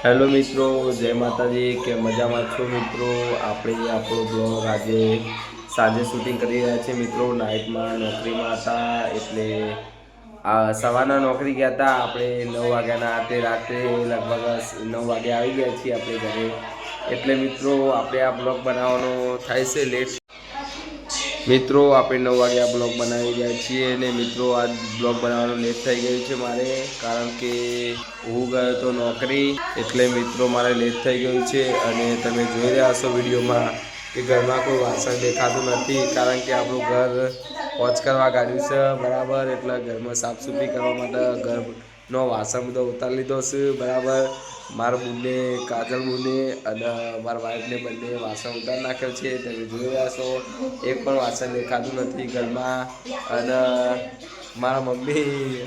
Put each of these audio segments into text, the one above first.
Hello મિત્રો, જય માતાજી. કે મજામાં છો મિત્રો? આપણે આપણો બ્લોગ આજે સાંજે શૂટિંગ કરી રહ્યા છીએ મિત્રો. નાઇટમાં નોકરીમાં હતા એટલે સવારના નોકરી ગયા હતા. આપણે 9 વાગ્યાના તે રાત્રે લગભગ 9 વાગે આવી ગયા છીએ આપણે ઘરે. એટલે મિત્રો આપણે આ બ્લોગ બનાવવાનો થાય છે લેટ. મિત્રો આપણે 9 વાગે આ બ્લોગ બનાવી રહ્યા છીએ અને મિત્રો આ બ્લોગ બનાવવાનું લેટ થઈ ગયું છે મારે, કારણ કે હું ગયો તો નોકરી એટલે મિત્રો મારે લેટ થઈ ગયું છે. અને તમે જોઈ રહ્યા હશો વિડીયોમાં કે ઘરમાં કોઈ વાસણ દેખાતું નથી, કારણ કે આપણું ઘર પોચ કરવા કાઢ્યું છે બરાબર. એટલે ઘરમાં સાફ સફાઈ કરવા માટે ઘરનો વાસણ બધો ઉતારી લીધો છે બરાબર. મારા બુનને, કાજલ બુનને અને મારા વાઈફને બંને વાસણ ઉતારી નાખ્યો છે. તમે જોઈ રહ્યા છો એક પણ વાસણ દેખાતું નથી ઘરમાં. અને મારા મમ્મી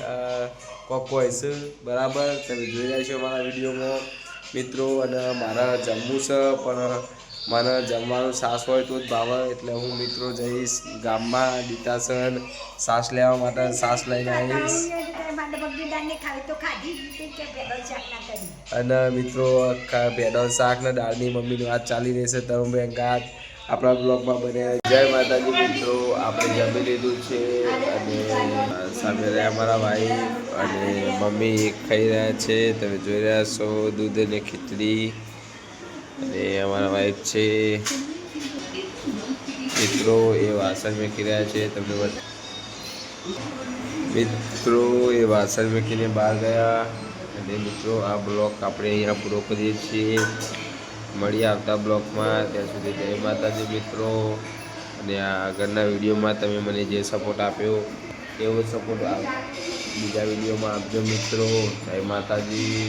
કોક હોય છે બરાબર. તમે જોઈ રહ્યા છો મારા વિડીયોમાં મિત્રો. અને મારા જમવું છે પણ મને જમવાનું છાશ હોય તો જ ભાવે, એટલે હું મિત્રો જઈશ ગામમાં ડીટાસન છાશ લેવા માટે. છાશ લઈને આવીશ. અને મિત્રો ભેડો શાક ને દાળની મમ્મીની વાત ચાલી રહી છે તરુણબેન ઘાટ આપણા બ્લોગમાં બને. જય માતાજી મિત્રો, આપણે જમી લીધું છે અને સામે રહ્યા અમારા ભાઈ અને મમ્મી ખાઈ રહ્યા છે. તમે જોઈ રહ્યા છો દૂધ અને ખીચડી. અને અમારા વાઈફ છે મિત્રો, એ વાસણ મેકી રહ્યા છે. તમને મિત્રો એ વાસણ મૂકીને બહાર ગયા. અને મિત્રો આ બ્લોગ આપણે અહીંયા પૂરો કરીએ છીએ. મળીએ આવતા બ્લોગમાં. ત્યાં સુધી જય માતાજી મિત્રો. અને આ આગળના વિડીયોમાં તમે મને જે સપોર્ટ આપ્યો એવો સપોર્ટ બીજા વિડીયોમાં આપજો મિત્રો. જય માતાજી.